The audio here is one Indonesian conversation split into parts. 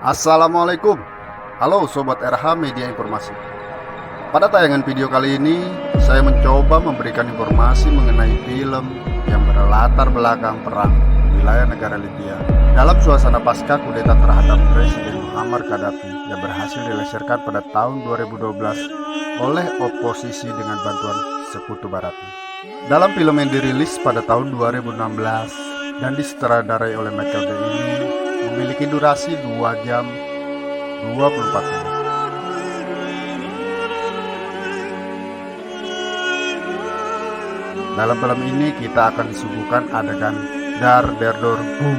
Assalamualaikum. Halo Sobat RH Media Informasi. Pada tayangan video kali ini, saya mencoba memberikan informasi mengenai film yang berlatar belakang perang wilayah negara Libya dalam suasana pasca kudeta terhadap Presiden Muammar Gaddafi yang berhasil dilengsarkan pada tahun 2012 oleh oposisi dengan bantuan Sekutu Barat. Dalam film yang dirilis pada tahun 2016 dan disutradarai oleh Michael Bay ini memiliki durasi 2 jam 24 menit. Dalam film ini kita akan disuguhkan adegan dar der dor boom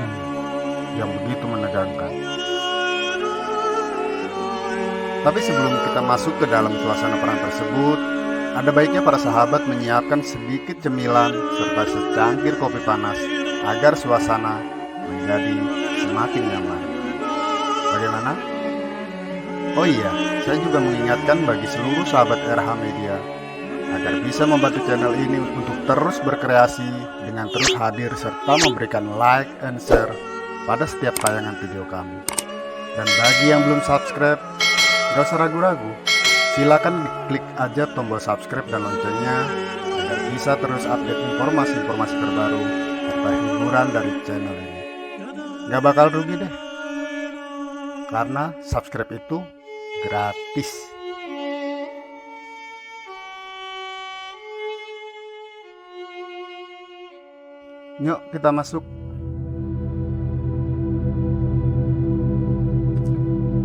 yang begitu menegangkan. Tapi sebelum kita masuk ke dalam suasana perang tersebut, ada baiknya para sahabat menyiapkan sedikit cemilan serta secangkir kopi panas agar suasana menjadi semakin nyaman. Bagaimana? Oh iya, saya juga mengingatkan bagi seluruh sahabat RH Media agar bisa membantu channel ini untuk terus berkreasi dengan terus hadir serta memberikan like and share pada setiap tayangan video kami. Dan bagi yang belum subscribe, gak usah ragu-ragu, silakan klik aja tombol subscribe dan loncengnya agar bisa terus update informasi-informasi terbaru serta hiburan dari channel ini. Gak bakal rugi deh, karena subscribe itu gratis. Yuk kita masuk.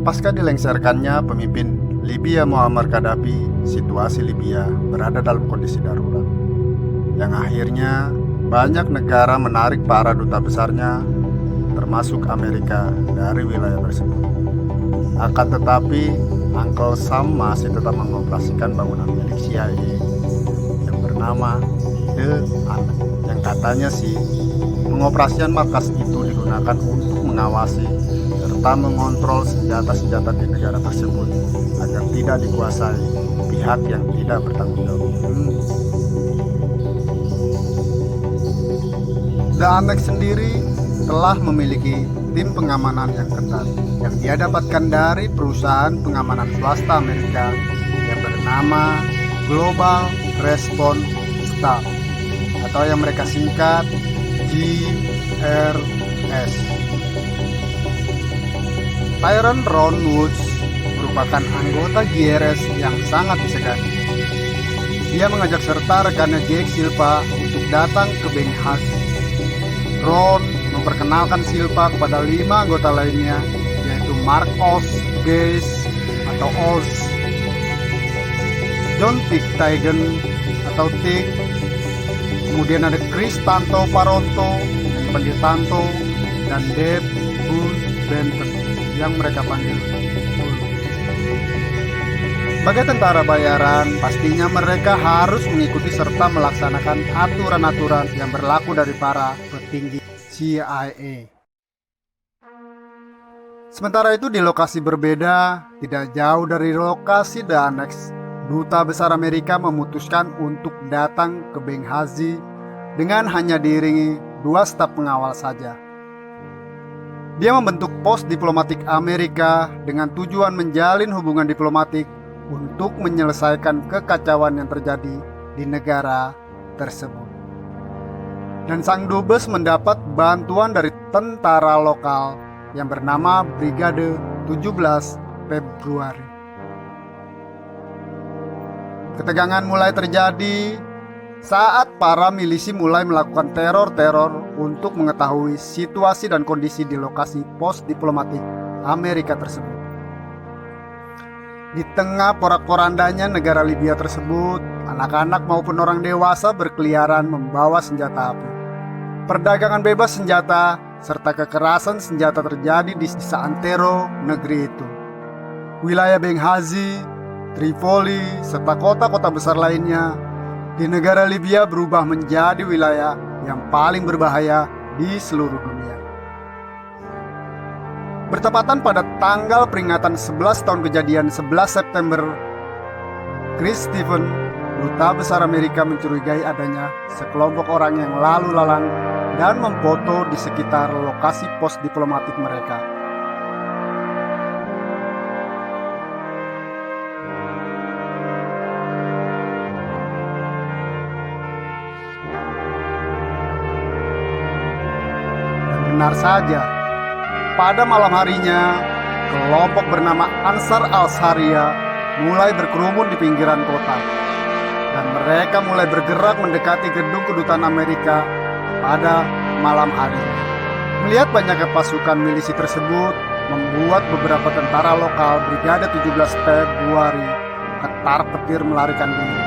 Pasca dilengsarkannya pemimpin Libya Muammar Gaddafi, situasi Libya berada dalam kondisi darurat, yang akhirnya banyak negara menarik para duta besarnya termasuk Amerika dari wilayah tersebut. Akan tetapi Uncle Sam masih tetap mengoperasikan bangunan milik CIA yang bernama The Annex, yang katanya sih pengoperasian markas itu digunakan untuk mengawasi serta mengontrol senjata-senjata di negara tersebut agar tidak dikuasai pihak yang tidak bertanggung jawab. The Annex sendiri telah memiliki tim pengamanan yang ketat yang dia dapatkan dari perusahaan pengamanan swasta Amerika yang bernama Global Response Staff atau yang mereka singkat GRS. Tyrone Ron Woods merupakan anggota GRS yang sangat disegani. Dia mengajak serta rekannya Jake Silva untuk datang ke Benghazi. Ron memperkenalkan Silva kepada 5 anggota lainnya, yaitu Mark Oz, Gaze atau Oz, John Tigen atau Tig, kemudian ada Chris Tanto Paronto yang dipanggil Tanto, dan Dave Bull Benton yang mereka panggil Bull. Sebagai tentara bayaran, pastinya mereka harus mengikuti serta melaksanakan aturan-aturan yang berlaku dari para petinggi CIA. Sementara itu di lokasi berbeda, tidak jauh dari lokasi The Annex, Duta Besar Amerika memutuskan untuk datang ke Benghazi dengan hanya diiringi 2 staf pengawal saja. Dia membentuk pos diplomatik Amerika dengan tujuan menjalin hubungan diplomatik untuk menyelesaikan kekacauan yang terjadi di negara tersebut. Dan sang dubes mendapat bantuan dari tentara lokal yang bernama Brigade 17 Februari. Ketegangan mulai terjadi saat para milisi mulai melakukan teror-teror untuk mengetahui situasi dan kondisi di lokasi pos diplomatik Amerika tersebut. Di tengah porak-porandanya negara Libya tersebut, anak-anak maupun orang dewasa berkeliaran membawa senjata api. Perdagangan bebas senjata serta kekerasan senjata terjadi di seantero negeri itu. Wilayah Benghazi, Tripoli, serta kota-kota besar lainnya di negara Libya berubah menjadi wilayah yang paling berbahaya di seluruh dunia. Bertepatan pada tanggal peringatan 11 tahun kejadian 11 September, Chris Stevens, Duta Besar Amerika, mencurigai adanya sekelompok orang yang lalu lalang dan memfoto di sekitar lokasi pos diplomatik mereka. benar saja. Pada malam harinya, kelompok bernama Ansar Al-Sharia mulai berkerumun di pinggiran kota, dan mereka mulai bergerak mendekati gedung kedutaan Amerika pada malam hari. Melihat banyaknya pasukan milisi tersebut membuat beberapa tentara lokal Brigade 17 Februari ketar-ketir melarikan diri,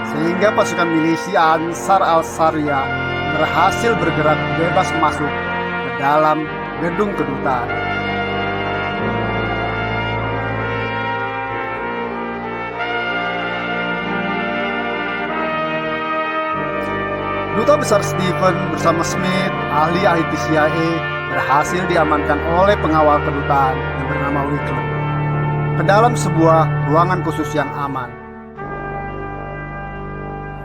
sehingga pasukan milisi Ansar Al-Sharia berhasil bergerak bebas masuk ke dalam gedung kedutaan. Duta Besar Stephen bersama Smith, ahli IT CIA, berhasil diamankan oleh pengawal kedutaan yang bernama Wickler ke dalam sebuah ruangan khusus yang aman.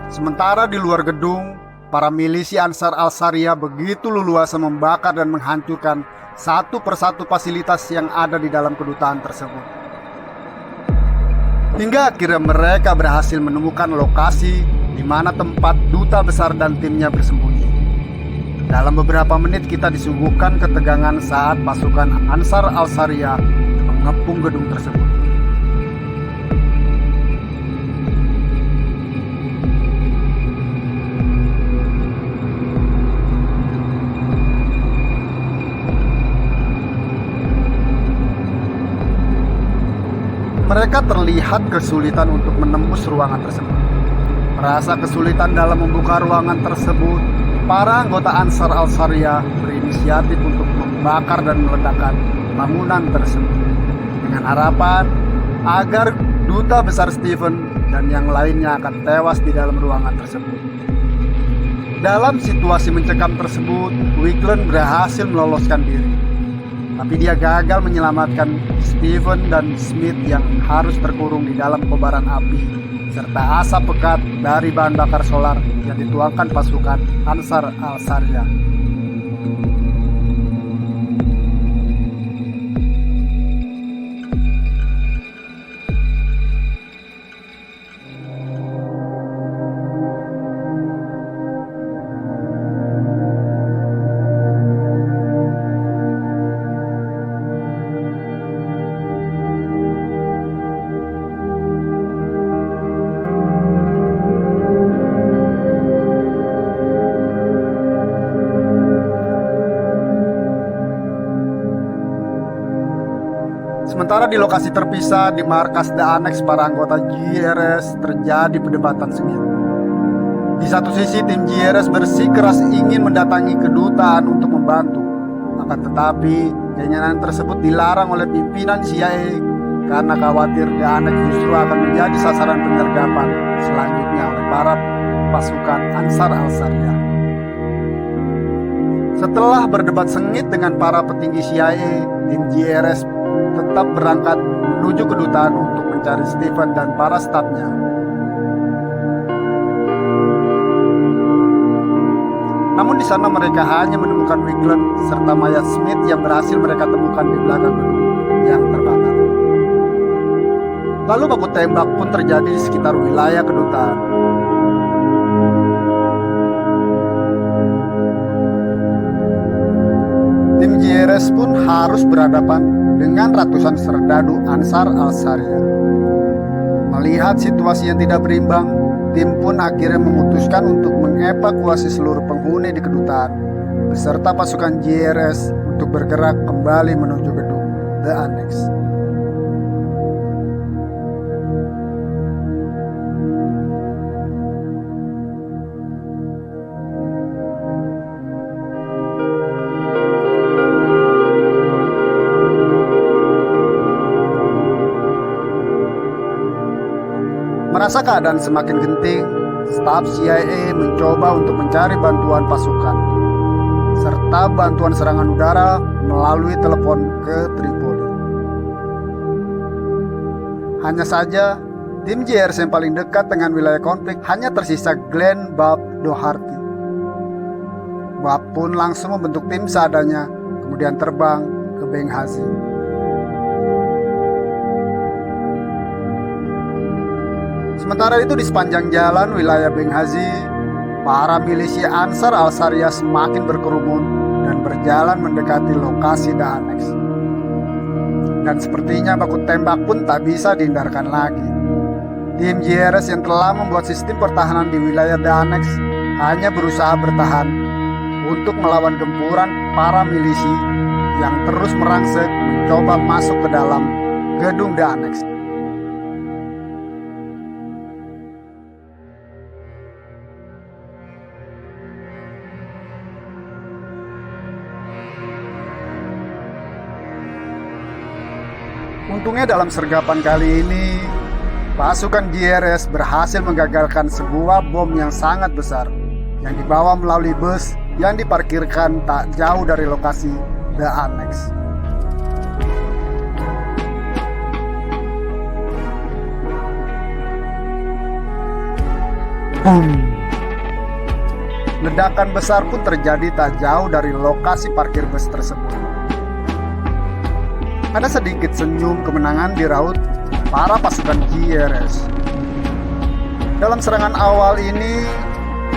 Sementara di luar gedung, para milisi Ansar Al-Sharia begitu leluasa membakar dan menghancurkan satu persatu fasilitas yang ada di dalam kedutaan tersebut. Hingga akhirnya mereka berhasil menemukan lokasi di mana tempat duta besar dan timnya bersembunyi. Dalam beberapa menit kita disuguhkan ketegangan saat pasukan Ansar Al-Sharia mengepung gedung tersebut. Mereka terlihat kesulitan untuk menembus ruangan tersebut. Merasa kesulitan dalam membuka ruangan tersebut, para anggota Ansar Al-Sharia berinisiatif untuk membakar dan meledakkan bangunan tersebut dengan harapan agar duta besar Stephen dan yang lainnya akan tewas di dalam ruangan tersebut. Dalam situasi mencekam tersebut, Wicklen berhasil meloloskan diri, tapi dia gagal menyelamatkan Stephen dan Smith yang harus terkurung di dalam kobaran api serta asap pekat dari bahan bakar solar yang dituangkan pasukan Ansar Al-Sharia. Sementara di lokasi terpisah di markas The Annex, para anggota GRS terjadi perdebatan sengit. Di satu sisi, tim GRS bersikeras ingin mendatangi kedutaan untuk membantu, akan tetapi keinginan tersebut dilarang oleh pimpinan CIA karena khawatir The Annex justru akan menjadi sasaran penyergapan selanjutnya oleh para pasukan Ansar Al-Sharia. Setelah berdebat sengit dengan para petinggi CIA, tim GRS tetap berangkat menuju kedutaan untuk mencari Stephen dan para stafnya. Namun di sana mereka hanya menemukan Wicklen serta mayat Smith yang berhasil mereka temukan di belakang gedung yang terbakar. Lalu baku tembak pun terjadi di sekitar wilayah kedutaan. Tim GRS pun harus berhadapan dengan ratusan serdadu Ansar Al-Sharia. Melihat situasi yang tidak berimbang, tim pun akhirnya memutuskan untuk mengevakuasi seluruh penghuni di kedutaan beserta pasukan GRS untuk bergerak kembali menuju gedung The Annex. Merasa keadaan semakin genting, staf CIA mencoba untuk mencari bantuan pasukan serta bantuan serangan udara melalui telepon ke Tripoli. Hanya saja, tim GRS yang paling dekat dengan wilayah konflik hanya tersisa Glenn Bob Doherty. Bob pun langsung membentuk tim seadanya, kemudian terbang ke Benghazi. Sementara itu di sepanjang jalan wilayah Benghazi, para milisi Ansar Al-Sharia semakin berkerumun dan berjalan mendekati lokasi The Annex. Dan sepertinya baku tembak pun tak bisa dihindarkan lagi. Tim JRS yang telah membuat sistem pertahanan di wilayah The Annex hanya berusaha bertahan untuk melawan gempuran para milisi yang terus merangsek mencoba masuk ke dalam gedung The Annex. Untungnya dalam sergapan kali ini, pasukan JRS berhasil menggagalkan sebuah bom yang sangat besar yang dibawa melalui bus yang diparkirkan tak jauh dari lokasi The Annex. Boom! Ledakan besar pun terjadi tak jauh dari lokasi parkir bus tersebut. Ada sedikit senyum kemenangan diraut para pasukan JRS. Dalam serangan awal ini,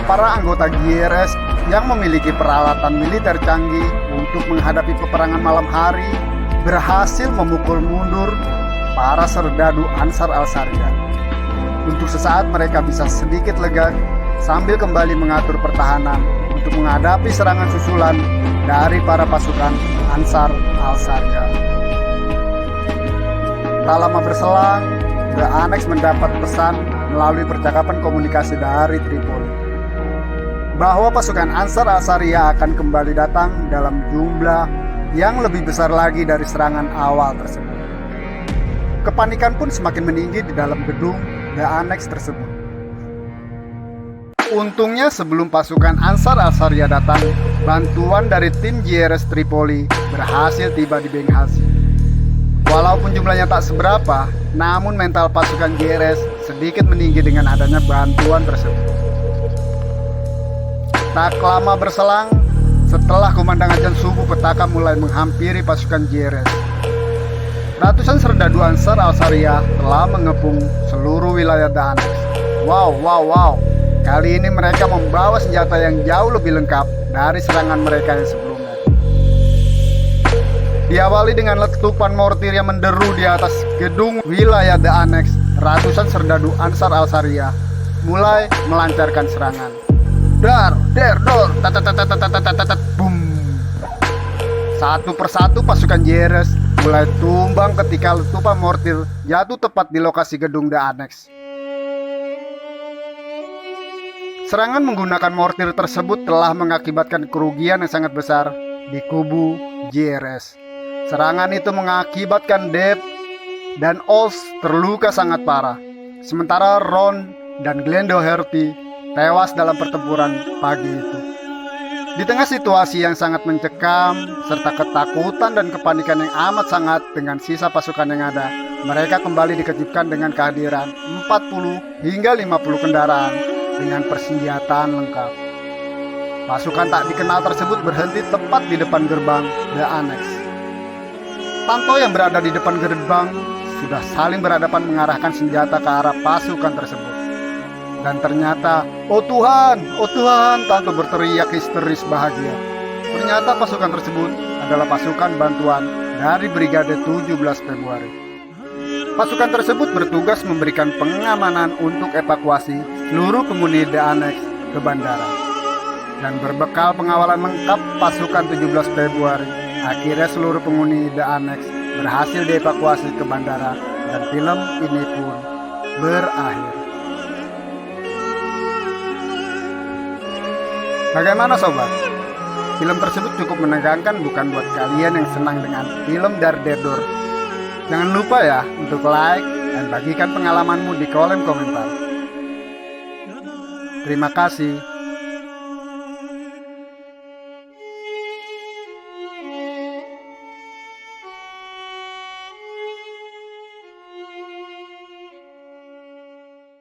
para anggota JRS yang memiliki peralatan militer canggih untuk menghadapi peperangan malam hari berhasil memukul mundur para serdadu Ansar Al-Sharia. Untuk sesaat mereka bisa sedikit lega sambil kembali mengatur pertahanan untuk menghadapi serangan susulan dari para pasukan Ansar Al-Sharia. Tak lama berselang, The Annex mendapat pesan melalui percakapan komunikasi dari Tripoli bahwa pasukan Ansar Al-Sharia akan kembali datang dalam jumlah yang lebih besar lagi dari serangan awal tersebut. Kepanikan pun semakin meninggi di dalam gedung The Annex tersebut. Untungnya sebelum pasukan Ansar Al-Sharia datang, bantuan dari tim JRS Tripoli berhasil tiba di Benghazi. Walaupun jumlahnya tak seberapa, namun mental pasukan JRS sedikit meninggi dengan adanya bantuan tersebut. Tak lama berselang, setelah kumandang azan subuh petaka mulai menghampiri pasukan JRS. Ratusan serdadu Ansar Al-Sharia telah mengepung seluruh wilayah The Annex. Wow. Kali ini mereka membawa senjata yang jauh lebih lengkap dari serangan mereka yang sebelumnya. Diawali dengan letupan mortir yang menderu di atas gedung wilayah The Annex, ratusan serdadu Ansar Al-Sharia mulai melancarkan serangan. Dor, boom. Satu persatu pasukan JRS mulai tumbang ketika letupan mortir jatuh tepat di lokasi gedung The Annex. Serangan menggunakan mortir tersebut telah mengakibatkan kerugian yang sangat besar di kubu JRS. Serangan itu mengakibatkan Deb dan Ols terluka sangat parah. Sementara Ron dan Glenn Doherty tewas dalam pertempuran pagi itu. Di tengah situasi yang sangat mencekam, serta ketakutan dan kepanikan yang amat sangat dengan sisa pasukan yang ada, mereka kembali dikejutkan dengan kehadiran 40 hingga 50 kendaraan dengan persenjataan lengkap. Pasukan tak dikenal tersebut berhenti tepat di depan gerbang The Annex. Tanto yang berada di depan gerbang sudah saling berhadapan mengarahkan senjata ke arah pasukan tersebut. Dan ternyata, oh Tuhan, Tanto berteriak histeris bahagia. Ternyata pasukan tersebut adalah pasukan bantuan dari Brigade 17 Februari. Pasukan tersebut bertugas memberikan pengamanan untuk evakuasi seluruh penghuni The Annex ke bandara. Dan berbekal pengawalan lengkap pasukan 17 Februari, akhirnya seluruh penghuni The Annex berhasil dievakuasi ke bandara dan film ini pun berakhir. Bagaimana sobat? Film tersebut cukup menegangkan bukan buat kalian yang senang dengan film Daredevil? Jangan lupa ya untuk like dan bagikan pengalamanmu di kolom komentar. Terima kasih.